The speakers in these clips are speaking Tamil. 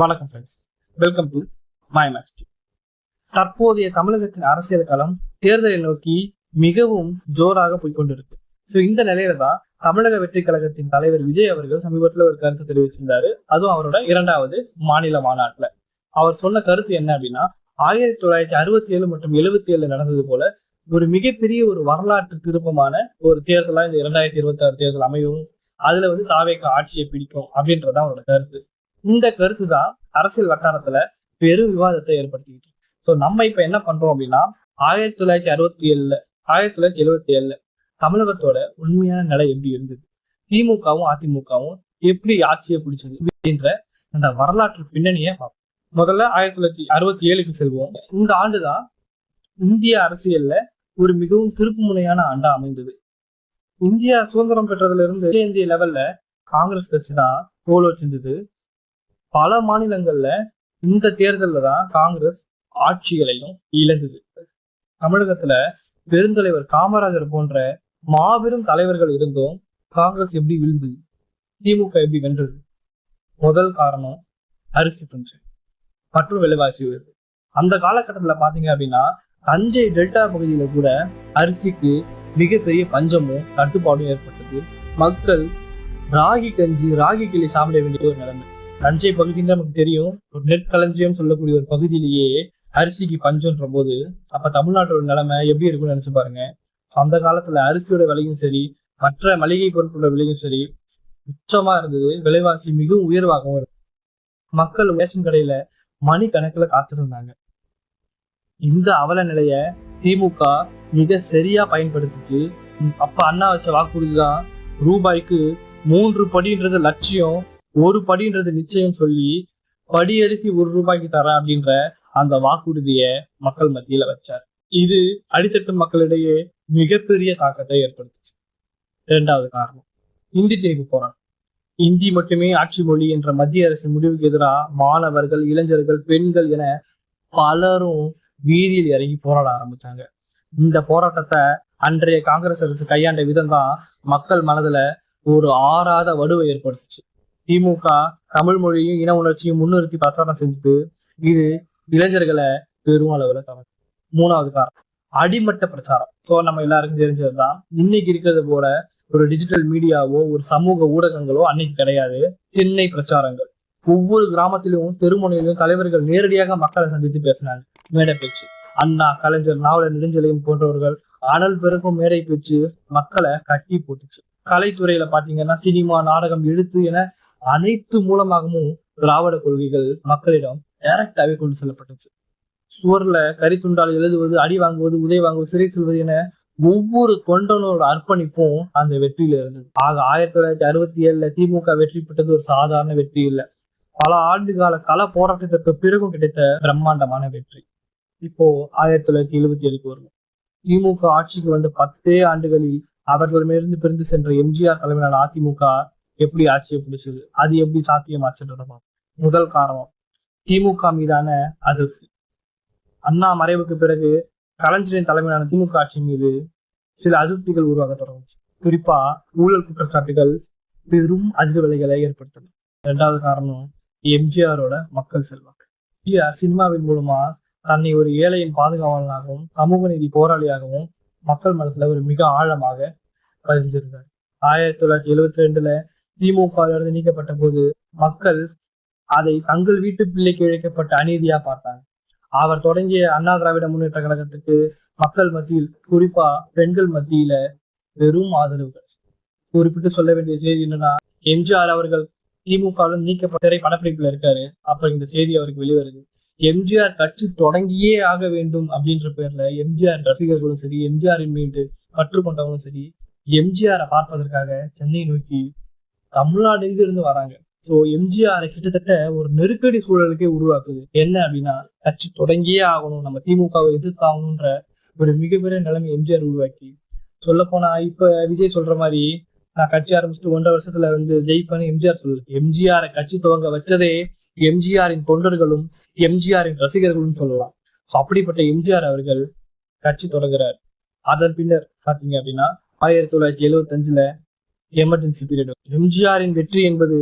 வணக்கம் friends, welcome to my max. தற்போதைய தமிழகத்தின் அரசியல் களம் தேர்தலை நோக்கி மிகவும் ஜோராக போய்கொண்டிருக்கு. ஸோ இந்த நிலையில தான் தமிழக வெற்றி கழகத்தின் தலைவர் விஜய் அவர்கள் சமீபத்தில் ஒரு கருத்து தெரிவிச்சிருந்தாரு. அதுவும் அவரோட 2வது மாநில மாநாட்டில் அவர் சொன்ன கருத்து என்ன அப்படின்னா, 1967 மற்றும் 77 நடந்தது போல ஒரு மிகப்பெரிய ஒரு வரலாற்று திருப்பமான ஒரு தேர்தலா இந்த 2026 தேர்தல் அமையும். அதுல தாவேக ஆட்சியை பிடிக்கும் அப்படின்றதான் அவரோட கருத்து. இந்த கருத்து தான் அரசியல் வட்டாரத்துல பெரும் விவாதத்தை ஏற்படுத்திக்கிட்டு. ஸோ நம்ம இப்ப என்ன பண்றோம் அப்படின்னா, 1977 தமிழகத்தோட உண்மையான நிலை எப்படி இருந்தது, திமுகவும் அதிமுகவும் எப்படி ஆட்சியை பிடிச்சது அப்படின்ற அந்த வரலாற்று பின்னணியை பார்ப்போம். முதல்ல 1967க்கு செல்வோம். இந்த ஆண்டுதான் இந்திய அரசியல்ல ஒரு மிகவும் திருப்பு முனையான ஆண்டா அமைந்தது. இந்தியா சுதந்திரம் பெற்றதுல இருந்து இந்திய லெவல்ல காங்கிரஸ் கட்சி தான் கோலோச்சிருந்தது. பல மாநிலங்கள்ல இந்த தேர்தல்ல தான் காங்கிரஸ் ஆட்சிகளையும் இழந்தது. தமிழகத்துல பெருந்தலைவர் காமராஜர் போன்ற மாபெரும் தலைவர்கள் இருந்தும் காங்கிரஸ் எப்படி விழுந்தது, திமுக எப்படி வென்றது? முதல் காரணம் அரிசி பஞ்சம் மற்றும் விலைவாசி உயர்வு. அந்த காலகட்டத்துல பாத்தீங்க அப்படின்னா, தஞ்சை டெல்டா பகுதியில கூட அரிசிக்கு மிகப்பெரிய பஞ்சமும் தட்டுப்பாடும் ஏற்பட்டது. மக்கள் ராகி கஞ்சி, ராகி கிளி சாப்பிட வேண்டிய ஒரு நிலைமை. தஞ்சை பகுதின்னு நமக்கு தெரியும், ஒரு நெற்களஞ்சியம் சொல்லக்கூடிய ஒரு பகுதியிலேயே அரிசிக்கு பஞ்சம்ன்ற போது அப்ப தமிழ்நாட்டோட நிலைமை எப்படி இருக்கும்னு நினைச்சு பாருங்க. அந்த காலத்துல அரிசியோட விலையும் சரி, மற்ற மளிகை பொருட்களோட விலையும் சரி உச்சமா இருந்தது. விலைவாசி மிகவும் உயர்வாகவும் இருக்கு. மக்கள் ரேஷன் கடையில மணி கணக்குல காத்திருந்தாங்க. இந்த அவல நிலைய திமுக மிக சரியா பயன்படுத்திச்சு. அப்ப அண்ணா வச்ச வாக்குறுதிதான் ரூபாய்க்கு 3 படின்றது லட்சியம், 1 படின்றது நிச்சயம் சொல்லி படி அரிசி 1 ரூபாய்க்கு தரேன் அப்படின்ற அந்த வாக்குறுதிய மக்கள் மத்தியில வச்சார். இது அடித்தட்டு மக்களிடையே மிகப்பெரிய தாக்கத்தை ஏற்படுத்துச்சு. 2வது காரணம் இந்தி திணிப்பு போராட்டம். இந்தி மட்டுமே ஆட்சி மொழி என்ற மத்திய அரசின் முடிவுக்கு எதிராக மாணவர்கள், இளைஞர்கள், பெண்கள் என பலரும் வீதியில் இறங்கி போராட ஆரம்பிச்சாங்க. இந்த போராட்டத்தை அன்றைய காங்கிரஸ் அரசு கையாண்ட விதம் தான் மக்கள் மனதுல ஒரு ஆறாத வடுவை ஏற்படுத்துச்சு. திமுக தமிழ் மொழியும் இன உணர்ச்சியும் முன்னிறுத்தி பிரச்சாரம் செஞ்சது. இது இளைஞர்களை பெரும் அளவுல கவர்ந்தது. 3வது காரணம் அடிமட்ட பிரச்சாரம். ஸோ நம்ம எல்லாருக்கும் தெரிஞ்சதுதான், இன்னைக்கு இருக்கிறது போல ஒரு டிஜிட்டல் மீடியாவோ ஒரு சமூக ஊடகங்களோ அன்னைக்கு கிடையாது. திண்ணை பிரச்சாரங்கள். ஒவ்வொரு கிராமத்திலும் தெருமுனையிலும் தலைவர்கள் நேரடியாக மக்களை சந்தித்து பேசினாங்க. மேடை பேச்சு. அண்ணா, கலைஞர், நாவலர் நெடுஞ்செழியன் போன்றவர்கள் அனல் பெருக்கும் மேடை பேச்சு மக்களை கட்டி போட்டுச்சு. கலைத்துறையில பாத்தீங்கன்னா சினிமா, நாடகம், எழுத்து என அனைத்து மூலமாகவும் திராவிட கொள்கைகள் மக்களிடம் டைரக்டாவே கொண்டு செல்லப்பட்டுச்சு. சுவர்ல கரித்துண்டால் எழுதுவது, அடி வாங்குவது, உதை வாங்குவது, சிறை செல்வது என ஒவ்வொரு தொண்டனோட அர்ப்பணிப்பும் அந்த வெற்றியில இருந்தது. ஆக 1967 திமுக வெற்றி பெற்றது ஒரு சாதாரண வெற்றி இல்லை, பல ஆண்டுகால கள போராட்டத்திற்கு பிறகும் கிடைத்த பிரம்மாண்டமான வெற்றி. இப்போ 1977க்கு வரும். திமுக ஆட்சிக்கு வந்த 10 ஆண்டுகளில் அவர்களிடமிருந்து பிரிந்து சென்ற எம்ஜிஆர் தலைமையிலான அதிமுக எப்படி ஆட்சியை பிடிச்சது, அது எப்படி சாத்தியமாச்சுன்றத. முதல் காரணம் திமுக மீதான அதிருப்தி. அண்ணா மறைவுக்கு பிறகு கலைஞரின் தலைமையிலான திமுக ஆட்சி மீது சில அதிருப்திகள் உருவாக தொடங்குச்சு. குறிப்பா ஊழல் குற்றச்சாட்டுகள் பெரும் அதிர்வலைகளை ஏற்படுத்தது. 2வது காரணம் எம்ஜிஆரோட மக்கள் செல்வாக்கு. எம்ஜிஆர் சினிமாவின் மூலமா தன்னை ஒரு ஏழையின் பாதுகாவலனாகவும் சமூக நீதி போராளியாகவும் மக்கள் மனசுல ஒரு மிக ஆழமாக பதிந்திருந்தார். 1972 திமுக நீக்கப்பட்ட போது மக்கள் அதை தங்கள் வீட்டு பிள்ளைக்கு இழைக்கப்பட்ட அநீதியா பார்த்தாங்க. அவர் தொடங்கிய அண்ணா திராவிட முன்னேற்ற கழகத்துக்கு மக்கள் மத்தியில், குறிப்பா பெண்கள் மத்தியில பெரும் ஆதரவுகள். குறிப்பிட்டு சொல்ல வேண்டிய செய்தி என்னன்னா, எம்ஜிஆர் அவர்கள் திமுக நீக்கப்பட்ட படப்பிடிப்புல இருக்காரு. அப்ப இந்த செய்தி அவருக்கு வெளிவருது. எம்ஜிஆர் கட்சி தொடங்கியே ஆக வேண்டும் அப்படின்ற பேர்ல எம்ஜிஆர் ரசிகர்களும் சரி, எம்ஜிஆரின் மீது பற்று கொண்டவங்களும் சரி, எம்ஜிஆரை பார்ப்பதற்காக சென்னை நோக்கி தமிழ்நாடு எங்க இருந்து வராங்க. சோ எம்ஜிஆரை கிட்டத்தட்ட ஒரு நெருக்கடி சூழலுக்கே உருவாக்குது. என்ன அப்படின்னா, கட்சி தொடங்கியே ஆகணும், நம்ம திமுகவை எதிர்த்தாகணும்ன்ற ஒரு மிகப்பெரிய நிலைமை எம்ஜிஆர் உருவாக்கி. சொல்ல போனா இப்ப விஜய் சொல்ற மாதிரி நான் கட்சி ஆரம்பிச்சுட்டு 1.5 வருஷத்துல ஜெயிப்பேன்னு எம்ஜிஆர் சொல்லு. எம்ஜிஆரை கட்சி துவங்க வச்சதே எம்ஜிஆரின் தொண்டர்களும் எம்ஜிஆரின் ரசிகர்களும் சொல்லலாம். ஸோ அப்படிப்பட்ட எம்ஜிஆர் அவர்கள் கட்சி தொடங்குறாரு. அதன் பின்னர் பாத்தீங்க அப்படின்னா 1975 எமர்ஜென்சி பீரியட். எம்ஜிஆரின் வெற்றி என்பது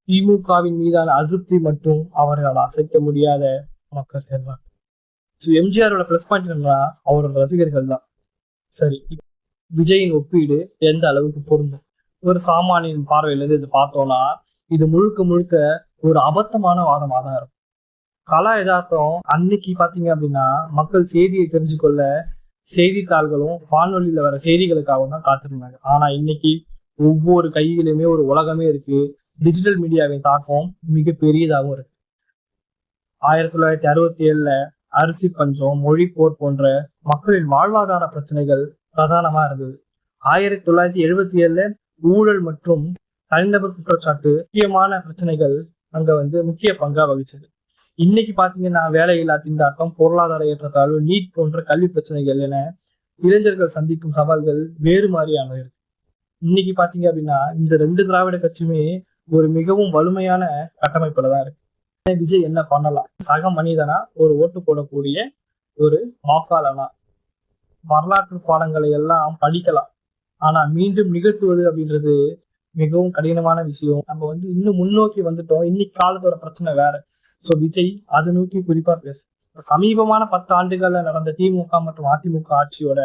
திமுகவின் மீதான அதிருப்தி மற்றும் அவர்களால் அசைக்க முடியாத மக்கள் செல்வாங்க. எம்ஜிஆரோட பிளஸ் பாயிண்ட் என்னன்னா அவரோட ரசிகர்கள் தான். சரி, விஜயின் ஒப்பீடு எந்த அளவுக்கு பொருந்தும்? ஒரு சாமானியின் பார்வையிலிருந்து இது பார்த்தோம்னா இது முழுக்க முழுக்க ஒரு அபத்தமான வாதமாக தான் இருக்கும். கலா யதார்த்தம் அன்னைக்கு பாத்தீங்க அப்படின்னா மக்கள் செய்தியை தெரிஞ்சுக்கொள்ள செய்தித்தாள்களும் வானொலியில வர செய்திகளுக்காகவும் தான் காத்திருந்தாங்க. ஆனா இன்னைக்கு ஒவ்வொரு கையிலுமே ஒரு உலகமே இருக்கு. டிஜிட்டல் மீடியாவின் தாக்கம் மிக பெரியதாகவும் இருக்கு. 1967 அரிசி பஞ்சம், மொழி போர் போன்ற மக்களின் வாழ்வாதார பிரச்சனைகள் பிரதானமா இருந்தது. 1977 ஊழல் மற்றும் தனிநபர் குற்றச்சாட்டு முக்கியமான பிரச்சனைகள் அங்க முக்கிய பங்கா வகிச்சது. இன்னைக்கு பாத்தீங்கன்னா வேலையில்லா திண்டாட்டம், பொருளாதார ஏற்றத்தாழ்வு, நீட் போன்ற கல்வி பிரச்சனைகள் என இளைஞர்கள் சந்திக்கும் சவால்கள் வேறு மாதிரியானது இருக்கு. இன்னைக்கு பாத்தீங்க அப்படின்னா இந்த 2 திராவிட கட்சியுமே ஒரு மிகவும் வலிமையான கட்டமைப்புல தான் இருக்கு. விஜய் என்ன பண்ணலாம்? சக மனிதனா, ஒரு ஓட்டு போடக்கூடிய ஒரு வாக்காளனா, வரலாற்று பாடங்களை எல்லாம் படிக்கலாம். ஆனா மீண்டும் நிகழ்த்துவது அப்படின்றது மிகவும் கடினமான விஷயம். நம்ம இன்னும் முன்னோக்கி வந்துட்டோம். இன்னைக்கு காலத்தோட பிரச்சனை வேற. சோ விஜய் அது நோக்கி குறிப்பா பேசு. சமீபமான 10 ஆண்டுகள்ல நடந்த திமுக மற்றும் அதிமுக ஆட்சியோட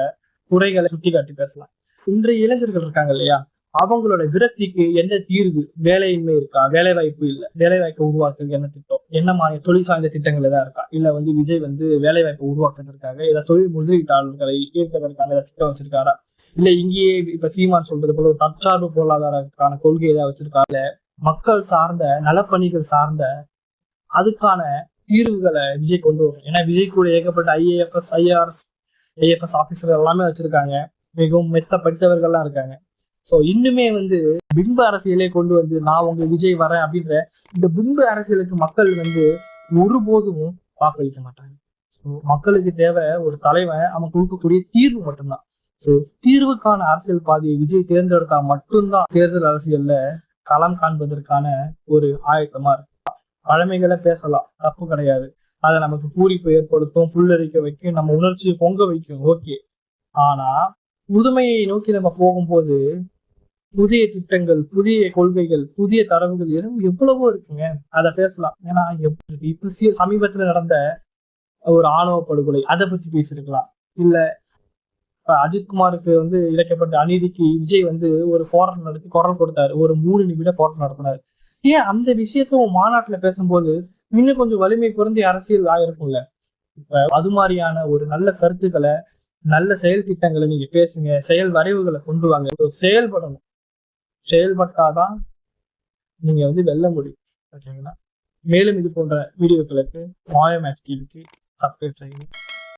குறைகளை சுட்டி காட்டி பேசலாம். இன்றைய இளைஞர்கள் இருக்காங்க இல்லையா, அவங்களோட விரக்திக்கு என்ன தீர்வு? வேலையின்மை இருக்கா? வேலை வாய்ப்பு இல்ல, வேலை வாய்ப்பை உருவாக்குறதுக்கு என்ன திட்டம்? என்ன மாதிரி தொழில் சார்ந்த திட்டங்கள் ஏதாவது இருக்கா? இல்ல விஜய் வேலை வாய்ப்பை உருவாக்குறதுக்காக ஏதாவது தொழில் முதலீட்டாளர்களை ஈர்ப்பதற்கான திட்டம் வச்சிருக்காரா? இல்ல இங்கேயே இப்ப சீமான் சொல்றது போல ஒரு தற்சார்பு பொருளாதாரத்துக்கான கொள்கை ஏதாவது வச்சிருக்காங்க? மக்கள் சார்ந்த நலப்பணிகள் சார்ந்த அதுக்கான தீர்வுகளை விஜய் கொண்டு வரும். ஏன்னா விஜய் கூட ஏகப்பட்ட IAFS, IRS, AFS ஆபீசர் எல்லாமே வச்சிருக்காங்க. மிகவும் மெத்த படித்தவர்கள்லாம் இருக்காங்க. சோ இன்னுமே பிம்ப அரசியலே கொண்டு நான் உங்க விஜய் வரேன் அப்படின்ற இந்த பிம்ப அரசியலுக்கு மக்கள் ஒருபோதும் வாக்களிக்க மாட்டாங்க. மக்களுக்கு தேவை ஒரு தலைவன், அவன் கொடுக்கக்கூடிய தீர்வு மட்டும்தான். தீர்வுக்கான அரசியல் பாதையை விஜய் தேர்ந்தெடுத்தா மட்டும்தான் தேர்தல் அரசியல்ல களம் காண்பதற்கான ஒரு ஆயத்தமா இருக்கு. பழமைகளை பேசலாம், தப்பு கிடையாது. அதை நமக்கு பூரிப்பு ஏற்படுத்தும், புல்லரிக்க வைக்கும், நம்ம உணர்ச்சியை பொங்க வைக்கும், ஓகே. ஆனா புதுமையை நோக்கி நம்ம போகும்போது புதிய திட்டங்கள், புதிய கொள்கைகள், புதிய தரவுகள் எவ்வளவோ இருக்குங்க. அதை பேசலாம். ஏன்னா இப்ப சமீபத்துல நடந்த ஒரு ஆணவ படுகொலை, அதை பத்தி பேசிருக்கலாம். இல்ல இப்ப அஜித்குமாருக்கு இழைக்கப்பட்ட அநீதிக்கு விஜய் ஒரு போராட்டம் நடத்தி குரல் கொடுத்தாரு. ஒரு 3 நிமிட போராட்டம் நடத்தினாரு. ஏன் அந்த விஷயத்த மாநாட்டுல பேசும்போது இன்னும் கொஞ்சம் வலிமை பொருந்திய அரசியல் ஆயிருக்கும்ல. இப்ப அது மாதிரியான ஒரு நல்ல கருத்துக்களை, நல்ல செயல் திட்டங்களை நீங்க பேசுங்க, செயல் வரைவுகளை கொண்டு வாங்க. செயல்படணும். செயல்பட்டாதான் நீங்க வெல்ல முடியும். ஓகேங்களா? மேலும் இது போன்ற வீடியோக்களுக்கு மாயா மேக்ஸ் டிவிக்கு சப்ஸ்கிரைப் செய்யுங்க.